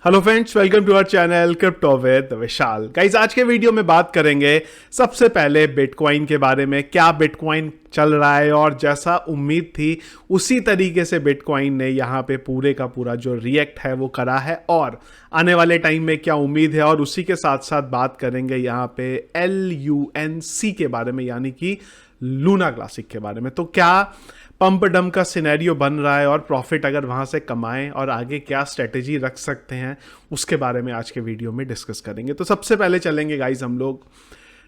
Hello friends, welcome to our channel crypto with Vishal. Guys, आज के video में बात करेंगे सबसे पहले बिटकॉइन के बारे में। क्या बिटकॉइन चल रहा है, और जैसा उम्मीद थी उसी तरीके से बिटकॉइन ने यहाँ पे पूरे का पूरा जो रिएक्ट है वो करा है, और आने वाले टाइम में क्या उम्मीद है। और उसी के साथ साथ बात करेंगे यहाँ पे LUNC के बारे में, यानी कि लूना क्लासिक के बारे में। तो क्या पंप डम का सिनेरियो बन रहा है, और प्रॉफिट अगर वहां से कमाएं और आगे क्या स्ट्रेटेजी रख सकते हैं, उसके बारे में आज के वीडियो में डिस्कस करेंगे। तो सबसे पहले चलेंगे गाइज हम लोग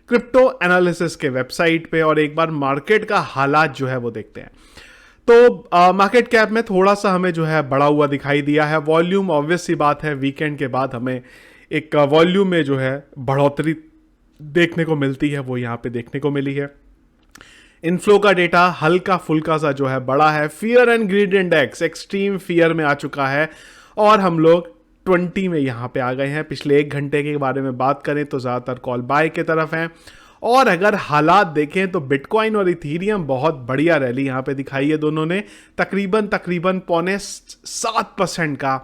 क्रिप्टो एनालिसिस के वेबसाइट पे, और एक बार मार्केट का हालात जो है वो देखते हैं। तो मार्केट कैप में थोड़ा सा हमें जो है बढ़ा हुआ दिखाई दिया है। वॉल्यूम ऑब्वियस सी बात है, वीकेंड के बाद हमें एक वॉल्यूम में जो है बढ़ोतरी देखने को मिलती है, वो यहाँ पे देखने को मिली है। इनफ्लो का डेटा हल्का फुल्का सा जो है बड़ा है। Fear and greed index extreme fear में आ चुका है, और हम लोग 20 में यहाँ पे आ गए हैं। पिछले 1 घंटे के बारे में बात करें तो ज़्यादातर कॉल बाय के तरफ हैं। और अगर हालात देखें तो बिटकॉइन और इथीरियम बहुत बढ़िया रैली यहाँ पे दिखाई है। दोनों ने तकरीबन 7% का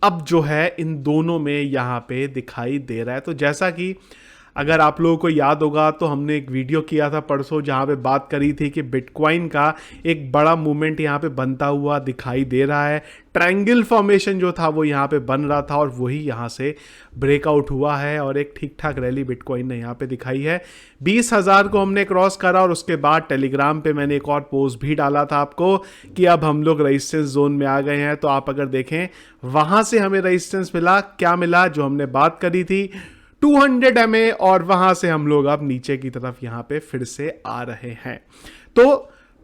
अब जो है इन दोनों में यहाँ पे दिखाई दे रहा है। तो जैसा कि अगर आप लोगों को याद होगा तो हमने एक वीडियो किया था परसों, जहाँ पे बात करी थी कि बिटकॉइन का एक बड़ा मूवमेंट यहाँ पे बनता हुआ दिखाई दे रहा है। ट्रायंगल फॉर्मेशन जो था वो यहाँ पे बन रहा था, और वही यहाँ से ब्रेकआउट हुआ है, और एक ठीक ठाक रैली बिटकॉइन ने यहाँ पे दिखाई है। 20,000 को हमने क्रॉस करा, और उसके बाद टेलीग्राम पे मैंने एक और पोस्ट भी डाला था आपको कि अब हम लोग रेजिस्टेंस जोन में आ गए हैं। तो आप अगर देखें वहाँ से हमें रेजिस्टेंस मिला, क्या मिला, जो हमने बात करी थी 200 MA, और वहां से हम लोग अब नीचे की तरफ यहां पे फिर से आ रहे हैं। तो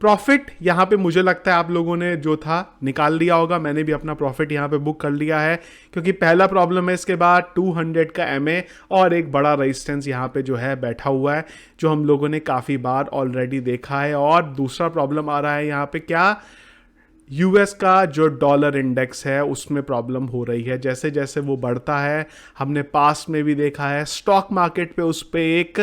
प्रॉफिट यहां पे मुझे लगता है आप लोगों ने जो था निकाल लिया होगा। मैंने भी अपना प्रॉफिट यहां पे बुक कर लिया है, क्योंकि पहला प्रॉब्लम है इसके बाद 200 का MA, और एक बड़ा रेजिस्टेंस यहां पे जो है बैठा हुआ है, जो हम लोगों ने काफी बार ऑलरेडी देखा है। और दूसरा प्रॉब्लम आ रहा है यहां पे, क्या यूएस का जो डॉलर इंडेक्स है उसमें प्रॉब्लम हो रही है। जैसे जैसे वो बढ़ता है, हमने पास्ट में भी देखा है स्टॉक मार्केट पे उस पे एक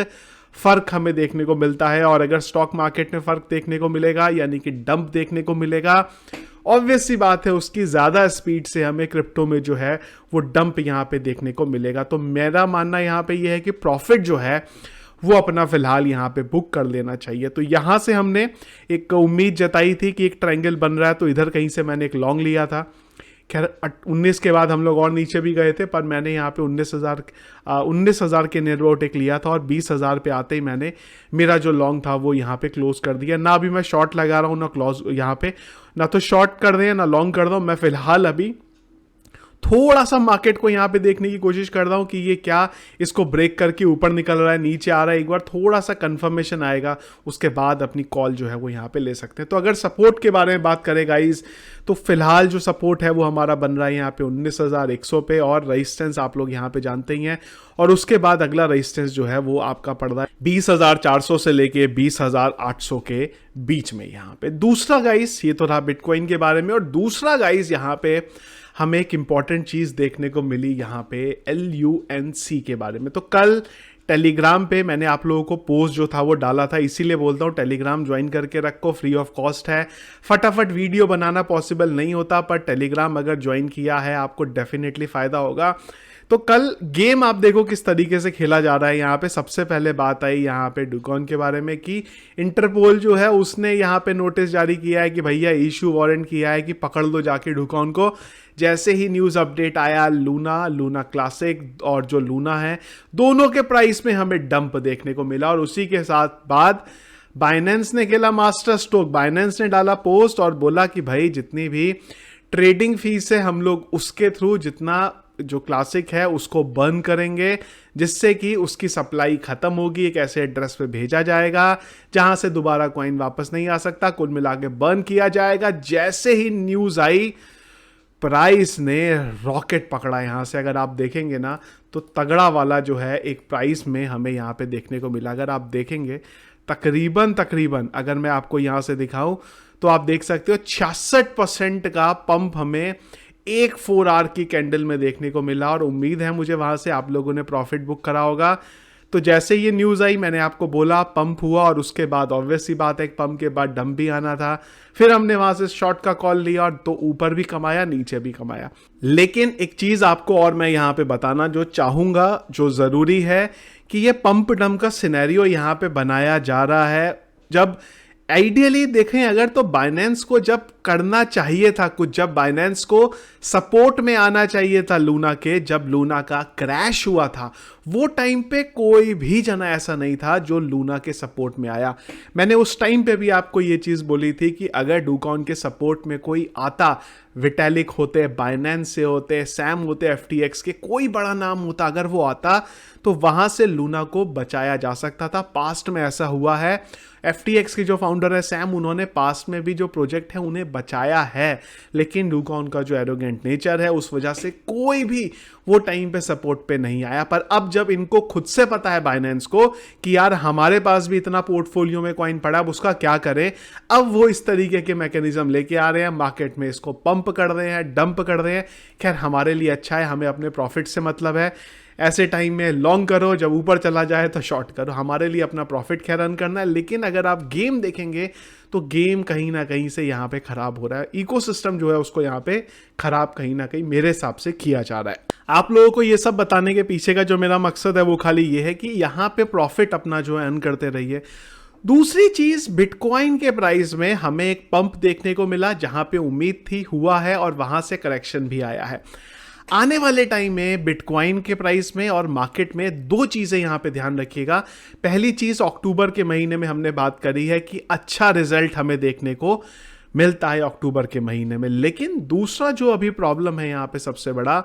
फर्क हमें देखने को मिलता है। और अगर स्टॉक मार्केट में फर्क देखने को मिलेगा, यानी कि डंप देखने को मिलेगा, ऑब्वियस सी बात है उसकी ज़्यादा स्पीड से हमें क्रिप्टो में जो है वो डंप यहाँ पे देखने को मिलेगा। तो मेरा मानना यहाँ पे ये है कि प्रॉफिट जो है वो अपना फिलहाल यहाँ पे बुक कर लेना चाहिए। तो यहाँ से हमने एक उम्मीद जताई थी कि एक ट्रायंगल बन रहा है, तो इधर कहीं से मैंने एक लॉन्ग लिया था। खैर 19 के बाद हम लोग और नीचे भी गए थे, पर मैंने यहाँ पे 19,000 के नेटवर्क एक लिया था, और 20,000 पे आते ही मैंने मेरा जो लॉन्ग था वो यहाँ पे क्लोज कर दिया। ना अभी मैं शॉर्ट लगा रहा हूँ, ना क्लोज यहाँ पे, ना तो शॉर्ट कर दें ना लॉन्ग कर दो। मैं फिलहाल अभी थोड़ा सा मार्केट को यहाँ पे देखने की कोशिश कर रहा हूँ कि ये क्या इसको ब्रेक करके ऊपर निकल रहा है, नीचे आ रहा है। एक बार थोड़ा सा कंफर्मेशन आएगा, उसके बाद अपनी कॉल जो है वो यहाँ पे ले सकते हैं। तो अगर सपोर्ट के बारे में बात करें गाइस, तो फिलहाल जो सपोर्ट है वो हमारा बन रहा है यहाँ पे 19,100 पे, और रेजिस्टेंस आप लोग यहाँ पे जानते ही हैं। और उसके बाद अगला रेजिस्टेंस जो है वो आपका पड़ रहा है 20,400 से लेके 20,800 के बीच में यहाँ पे। दूसरा गाइस, ये तो रहा बिटकॉइन के बारे में, और दूसरा गाइस यहाँ पे हमें एक इंपॉर्टेंट चीज देखने को मिली यहाँ पे LUNC के बारे में। तो कल टेलीग्राम पे मैंने आप लोगों को पोस्ट जो था वो डाला था, इसीलिए बोलता हूँ टेलीग्राम ज्वाइन करके रखो, फ्री ऑफ कॉस्ट है। फटाफट वीडियो बनाना पॉसिबल नहीं होता, पर टेलीग्राम अगर ज्वाइन किया है आपको डेफिनेटली फायदा होगा। तो कल गेम आप देखो किस तरीके से खेला जा रहा है। यहाँ पे सबसे पहले बात आई यहाँ पे डुकॉन के बारे में, कि इंटरपोल जो है उसने यहाँ पे नोटिस जारी किया है कि भैया इशू वारंट किया है कि पकड़ लो जाके डुकॉन को। जैसे ही न्यूज़ अपडेट आया, लूना क्लासिक और जो लूना है, दोनों के प्राइस में हमें डंप देखने को मिला। और उसी के साथ बाद बाइनेंस ने खेला मास्टर स्ट्रोक। बाइनेंस ने डाला पोस्ट और बोला कि भाई जितनी भी ट्रेडिंग फीस है हम लोग उसके थ्रू जितना जो क्लासिक है उसको बर्न करेंगे, जिससे कि उसकी सप्लाई खत्म होगी, एक ऐसे एड्रेस पे भेजा जाएगा जहां से दोबारा कॉइन वापस नहीं आ सकता। कुल मिला के बर्न किया जाएगा। जैसे ही न्यूज आई, प्राइस ने रॉकेट पकड़ा यहां से। अगर आप देखेंगे ना तो तगड़ा वाला जो है एक प्राइस में हमें यहां पे देखने को मिला। अगर आप देखेंगे तकरीबन अगर मैं आपको यहां से दिखाऊं तो आप देख सकते हो 66% का पंप हमें एक 4 आवर की कैंडल में देखने को मिला। और उम्मीद है मुझे वहां से आप लोगों ने प्रॉफिट बुक करा होगा। तो जैसे ये न्यूज़ आई मैंने आपको बोला पंप हुआ, और उसके बाद ऑब्वियस सी बात है पंप के बाद डंप भी आना था। फिर हमने वहां से शॉर्ट का कॉल लिया और तो ऊपर भी कमाया नीचे भी कमाया। लेकिन एक चीज आपको और मैं यहाँ पे बताना जो चाहूंगा, जो जरूरी है, कि ये पंप डंप का सिनेरियो यहाँ पे बनाया जा रहा है। जब आइडियली देखें अगर तो बाइनेंस को जब करना चाहिए था कुछ, जब बाइनेंस को सपोर्ट में आना चाहिए था लूना के, जब लूना का क्रैश हुआ था वो टाइम पे कोई भी जना ऐसा नहीं था जो लूना के सपोर्ट में आया। मैंने उस टाइम पे भी आपको ये चीज बोली थी कि अगर डूकॉइन के सपोर्ट में कोई आता, विटैलिक होते, बाइनेंस से होते, सैम होते, एफटीएक्स के कोई बड़ा नाम होता, अगर वो आता तो वहां से लूना को बचाया जा सकता था। पास्ट में ऐसा हुआ है। एफटीएक्स के जो फाउंडर है सैम, उन्होंने पास्ट में भी जो प्रोजेक्ट है उन्हें बचाया है, लेकिन डूकॉइन का जो एरोगेंट नेचर है उस वजह से कोई भी वो टाइम पे सपोर्ट पे नहीं आया। पर अब जब इनको खुद से पता है बाइनेंस को कि यार हमारे पास भी इतना पोर्टफोलियो में कॉइन पड़ा, अब उसका क्या करें, अब वो इस तरीके के मैकेनिज्म लेके आ रहे हैं, मार्केट में इसको पंप कर रहे हैं, डंप कर रहे हैं। खैर हमारे लिए अच्छा है, हमें अपने प्रॉफिट से मतलब है। ऐसे टाइम में लॉन्ग करो, जब ऊपर चला जाए तो शॉर्ट करो, हमारे लिए अपना प्रॉफिट खैर रन करना है। लेकिन अगर आप गेम देखेंगे तो गेम कहीं ना कहीं से यहाँ पे खराब हो रहा है। इकोसिस्टम जो है उसको यहाँ पे खराब कहीं ना कहीं मेरे हिसाब से किया जा रहा है। आप लोगों को ये सब बताने के पीछे का जो मेरा मकसद है वो खाली ये है कि यहाँ पे प्रॉफिट अपना जो है अर्न करते रहिए। दूसरी चीज, बिटकॉइन के प्राइस में हमें एक पंप देखने को मिला, जहां पे उम्मीद थी हुआ है और वहां से करेक्शन भी आया है। आने वाले टाइम में बिटकॉइन के प्राइस में और मार्केट में दो चीजें यहां पे ध्यान रखिएगा। पहली चीज, अक्टूबर के महीने में हमने बात करी है कि अच्छा रिजल्ट हमें देखने को मिलता है अक्टूबर के महीने में। लेकिन दूसरा जो अभी प्रॉब्लम है यहाँ पे सबसे बड़ा,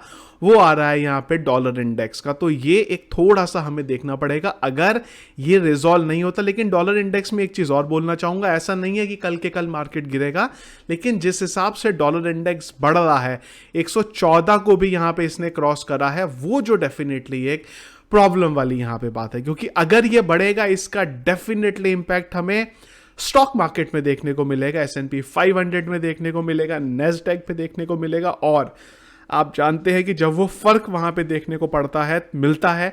वो आ रहा है यहाँ पे डॉलर इंडेक्स का। तो ये एक थोड़ा सा हमें देखना पड़ेगा अगर ये रिजॉल्व नहीं होता। लेकिन डॉलर इंडेक्स में एक चीज और बोलना चाहूंगा, ऐसा नहीं है कि कल के कल मार्केट गिरेगा, लेकिन जिस हिसाब से डॉलर इंडेक्स बढ़ रहा है, 114 को भी यहाँ पे इसने क्रॉस करा है, वो जो डेफिनेटली एक प्रॉब्लम वाली यहाँ पे बात है। क्योंकि अगर ये बढ़ेगा इसका डेफिनेटली इंपैक्ट हमें स्टॉक मार्केट में देखने को मिलेगा, S&P 500 में देखने को मिलेगा, नेस्डैक पे देखने को मिलेगा। और आप जानते हैं कि जब वो फर्क वहां पे देखने को पड़ता है, मिलता है,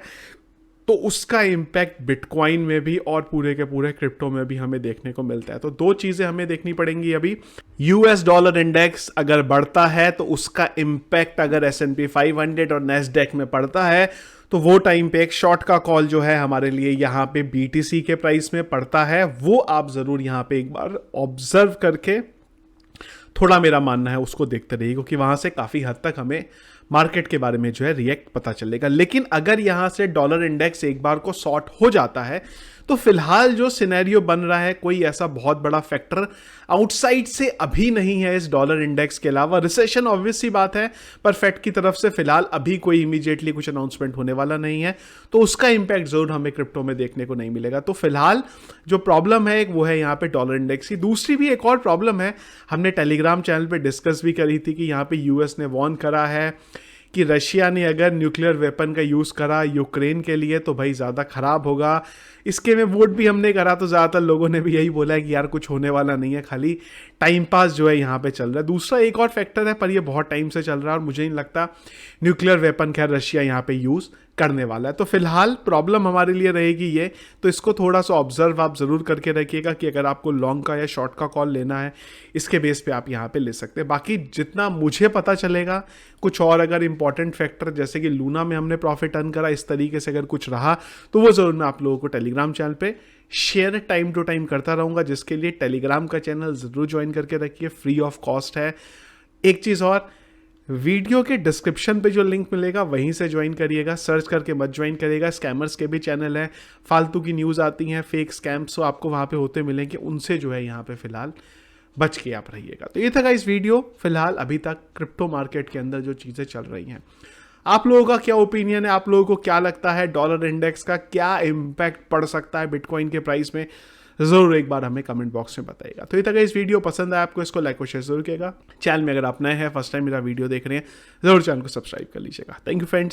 तो उसका इंपैक्ट बिटकॉइन में भी और पूरे के पूरे क्रिप्टो में भी हमें देखने को मिलता है। तो दो चीजें हमें देखनी पड़ेंगी अभी। यूएस डॉलर इंडेक्स अगर बढ़ता है तो उसका इंपैक्ट अगर S&P 500 और नेस्डैक में पड़ता है तो वो टाइम पे एक शॉर्ट का कॉल जो है हमारे लिए यहाँ पे BTC के प्राइस में पड़ता है। वो आप जरूर यहाँ पे एक बार ऑब्जर्व करके थोड़ा, मेरा मानना है, उसको देखते रहिए, क्योंकि वहां से काफी हद तक हमें मार्केट के बारे में जो है रिएक्ट पता चलेगा। लेकिन अगर यहां से डॉलर इंडेक्स एक बार को शॉर्ट हो जाता है तो फिलहाल जो सिनेरियो बन रहा है, कोई ऐसा बहुत बड़ा फैक्टर आउटसाइड से अभी नहीं है इस डॉलर इंडेक्स के अलावा। रिसेशन ऑब्वियस सी बात है, पर फेड की तरफ से फिलहाल अभी कोई इमीडिएटली कुछ अनाउंसमेंट होने वाला नहीं है, तो उसका इंपैक्ट जरूर हमें क्रिप्टो में देखने को नहीं मिलेगा। तो फिलहाल जो प्रॉब्लम है वो है यहाँ पे डॉलर इंडेक्स की। दूसरी भी एक और प्रॉब्लम है, हमने टेलीग्राम चैनल पे डिस्कस भी करी थी कि यहाँ पे यूएस ने वॉर्न करा है कि रशिया ने अगर न्यूक्लियर वेपन का यूज़ करा यूक्रेन के लिए तो भाई ज़्यादा खराब होगा। इसके में वोट भी हमने करा तो ज़्यादातर लोगों ने भी यही बोला है कि यार कुछ होने वाला नहीं है, खाली टाइम पास जो है यहाँ पे चल रहा है। दूसरा एक और फैक्टर है, पर ये बहुत टाइम से चल रहा है और मुझे नहीं लगता न्यूक्लियर वेपन खैर रशिया यहाँ पे यूज़ करने वाला है। तो फिलहाल प्रॉब्लम हमारे लिए रहेगी ये, तो इसको थोड़ा सा ऑब्जर्व आप ज़रूर करके रखिएगा कि अगर आपको लॉन्ग का या शॉर्ट का कॉल लेना है, इसके बेस पे आप यहाँ पे ले सकते हैं। बाकी जितना मुझे पता चलेगा, कुछ और अगर इंपॉर्टेंट फैक्टर जैसे कि लूना में हमने प्रॉफिट अर्न करा, इस तरीके से अगर कुछ रहा तो वो ज़रूर मैं आप लोगों को टेलीग्राम चैनल पे शेयर टाइम टू टाइम करता रहूँगा, जिसके लिए टेलीग्राम का चैनल ज़रूर ज्वाइन करके रखिए, फ्री ऑफ कॉस्ट है। एक चीज़ और, वीडियो के डिस्क्रिप्शन पे जो लिंक मिलेगा वहीं से ज्वाइन करिएगा, सर्च करके मत ज्वाइन करिएगा। स्कैमर्स के भी चैनल हैं, फालतू की न्यूज़ आती हैं, फेक स्कैम्स तो आपको वहाँ पे होते मिलेंगे, उनसे जो है यहाँ पे फिलहाल बच के आप रहिएगा। तो ये था गाइस वीडियो फिलहाल अभी तक क्रिप्टो मार्केट के अंदर जो चीज़ें चल रही हैं। आप लोगों का क्या ओपिनियन है, आप लोगों को क्या लगता है डॉलर इंडेक्स का क्या इम्पैक्ट पड़ सकता है बिटकॉइन के प्राइस में, जरूर एक बार हमें कमेंट बॉक्स में बताइएगा। तो ये तक इस वीडियो पसंद आया आपको, इसको लाइक और शेयर जरूर कीजिएगा। चैनल में अगर आप नए हैं, फर्स्ट टाइम मेरा वीडियो देख रहे हैं, जरूर चैनल को सब्सक्राइब कर लीजिएगा। Thank you friends.